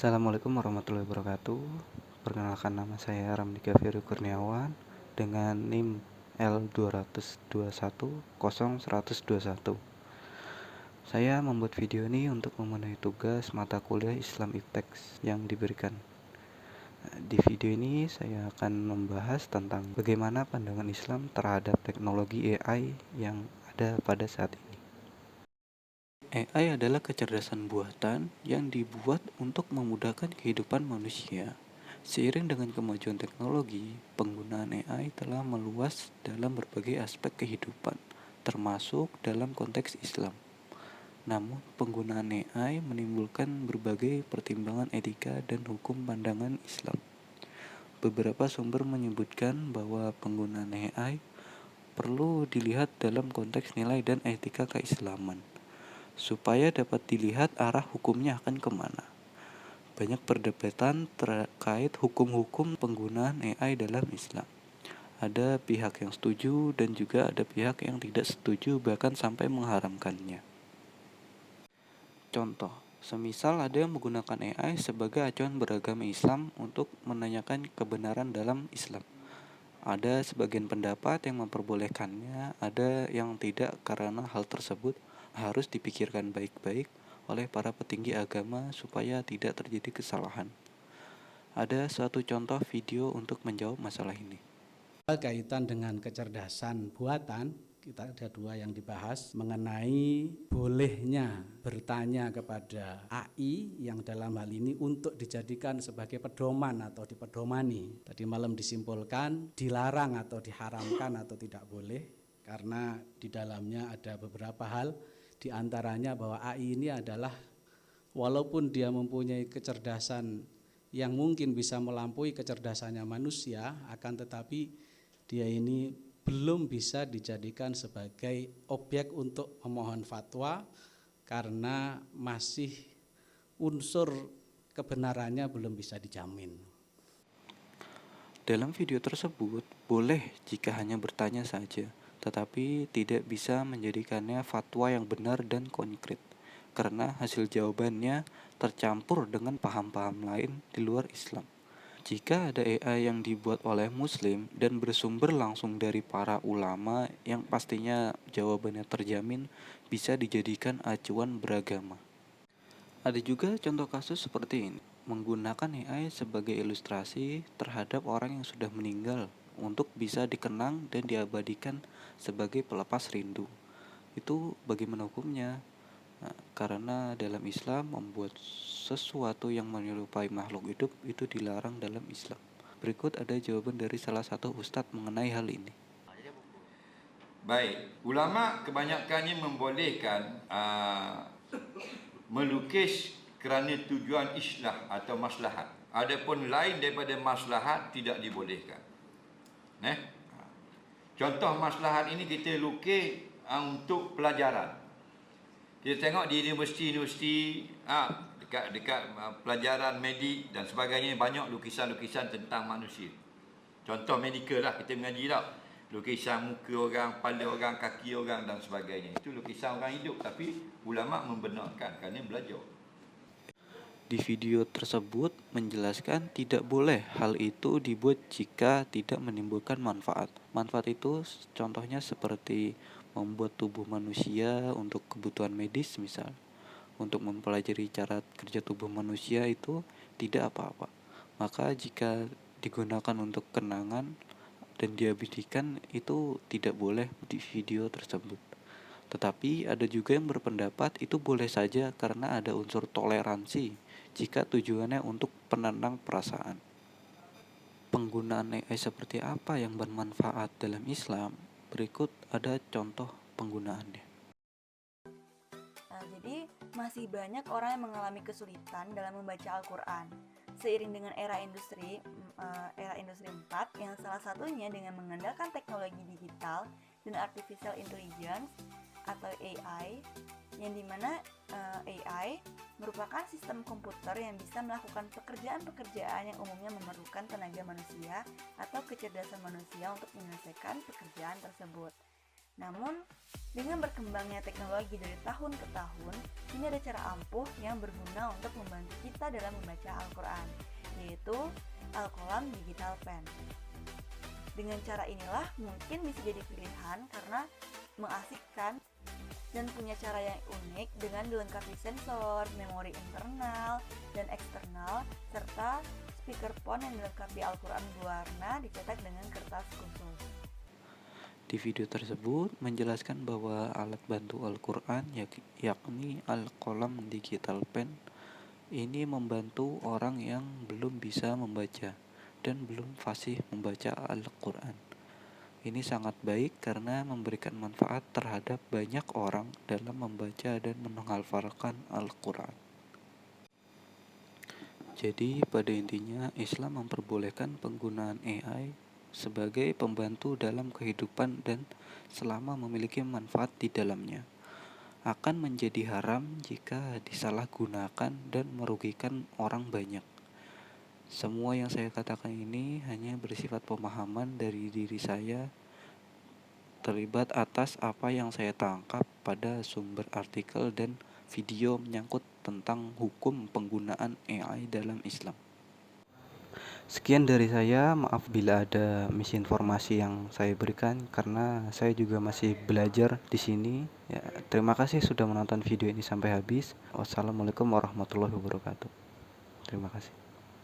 Assalamualaikum warahmatullahi wabarakatuh. Perkenalkan, nama saya Ramdika Firly Kurniawan dengan NIM L221010121. Saya membuat video ini untuk memenuhi tugas mata kuliah Islam IPTEX yang diberikan. Di video ini saya akan membahas tentang bagaimana pandangan Islam terhadap teknologi AI yang ada pada saat ini. AI adalah kecerdasan buatan yang dibuat untuk memudahkan kehidupan manusia. Seiring dengan kemajuan teknologi, penggunaan AI telah meluas dalam berbagai aspek kehidupan, termasuk dalam konteks Islam. Namun, penggunaan AI menimbulkan berbagai pertimbangan etika dan hukum pandangan Islam. Beberapa sumber menyebutkan bahwa penggunaan AI perlu dilihat dalam konteks nilai dan etika keislaman, supaya dapat dilihat arah hukumnya akan kemana. Banyak perdebatan terkait hukum-hukum penggunaan AI dalam Islam. Ada pihak yang setuju dan juga ada pihak yang tidak setuju, bahkan sampai mengharamkannya. Contoh, semisal ada yang menggunakan AI sebagai acuan beragama Islam untuk menanyakan kebenaran dalam Islam. Ada sebagian pendapat yang memperbolehkannya, ada yang tidak, karena hal tersebut harus dipikirkan baik-baik oleh para petinggi agama supaya tidak terjadi kesalahan. Ada suatu contoh video untuk menjawab masalah ini. Kaitan dengan kecerdasan buatan, kita ada dua yang dibahas mengenai bolehnya bertanya kepada AI yang dalam hal ini untuk dijadikan sebagai pedoman atau dipedomani. Tadi malam disimpulkan dilarang atau diharamkan atau tidak boleh karena di dalamnya ada beberapa hal, diantaranya bahwa AI ini adalah walaupun dia mempunyai kecerdasan yang mungkin bisa melampaui kecerdasannya manusia, akan tetapi dia ini belum bisa dijadikan sebagai objek untuk memohon fatwa karena masih unsur kebenarannya belum bisa dijamin. Dalam video tersebut, boleh jika hanya bertanya saja, tetapi tidak bisa menjadikannya fatwa yang benar dan konkret, karena hasil jawabannya tercampur dengan paham-paham lain di luar Islam. Jika ada AI yang dibuat oleh Muslim dan bersumber langsung dari para ulama yang pastinya jawabannya terjamin, bisa dijadikan acuan beragama. Ada juga contoh kasus seperti ini, menggunakan AI sebagai ilustrasi terhadap orang yang sudah meninggal untuk bisa dikenang dan diabadikan sebagai pelepas rindu. Itu bagaimana hukumnya? Nah, karena dalam Islam membuat sesuatu yang menyerupai makhluk hidup itu dilarang dalam Islam. Berikut ada jawaban dari salah satu ustadz mengenai hal ini. Baik, ulama kebanyakannya membolehkan melukis kerana tujuan islah atau maslahat. Adapun lain daripada maslahat tidak dibolehkan. Contoh maslahat ini kita lukis untuk pelajaran. Kita tengok di universiti-universiti dekat pelajaran medik dan sebagainya, banyak lukisan-lukisan tentang manusia. Contoh medikal lah, kita mengaji tak, lukisan muka orang, kepala orang, kaki orang dan sebagainya. Itu lukisan orang hidup, tapi ulama membenarkan kerana belajar. Di video tersebut menjelaskan tidak boleh hal itu dibuat jika tidak menimbulkan manfaat. Manfaat itu contohnya seperti membuat tubuh manusia untuk kebutuhan medis misal. Untuk mempelajari cara kerja tubuh manusia itu tidak apa-apa. Maka jika digunakan untuk kenangan dan diabadikan itu tidak boleh di video tersebut. Tetapi ada juga yang berpendapat itu boleh saja karena ada unsur toleransi jika tujuannya untuk penenang perasaan. Penggunaan AI seperti apa yang bermanfaat dalam Islam? Berikut ada contoh penggunaannya. Jadi masih banyak orang yang mengalami kesulitan dalam membaca Al-Quran. Seiring dengan era industri 4 yang salah satunya dengan mengandalkan teknologi digital dan artificial intelligence atau AI, yang dimana AI merupakan sistem komputer yang bisa melakukan pekerjaan-pekerjaan yang umumnya memerlukan tenaga manusia atau kecerdasan manusia untuk menyelesaikan pekerjaan tersebut. Namun, dengan berkembangnya teknologi dari tahun ke tahun, ini ada cara ampuh yang berguna untuk membantu kita dalam membaca Al-Quran, yaitu Al-Qalam Digital Pen. Dengan cara inilah mungkin bisa jadi pilihan karena mengasihkan dan punya cara yang unik dengan dilengkapi sensor, memori internal dan eksternal, serta speakerphone yang dilengkapi Al-Quran berwarna dicetak dengan kertas khusus. Di video tersebut menjelaskan bahwa alat bantu Al-Quran yakni Al-Qalam Digital Pen ini membantu orang yang belum bisa membaca dan belum fasih membaca Al-Quran. Ini sangat baik karena memberikan manfaat terhadap banyak orang dalam membaca dan menghafalkan Al-Quran. Jadi pada intinya Islam memperbolehkan penggunaan AI sebagai pembantu dalam kehidupan dan selama memiliki manfaat di dalamnya. Akan menjadi haram jika disalahgunakan dan merugikan orang banyak. Semua yang saya katakan ini hanya bersifat pemahaman dari diri saya terlibat atas apa yang saya tangkap pada sumber artikel dan video menyangkut tentang hukum penggunaan AI dalam Islam. Sekian dari saya, maaf bila ada misinformasi yang saya berikan karena saya juga masih belajar di sini. Ya, terima kasih sudah menonton video ini sampai habis. Wassalamualaikum warahmatullahi wabarakatuh. Terima kasih.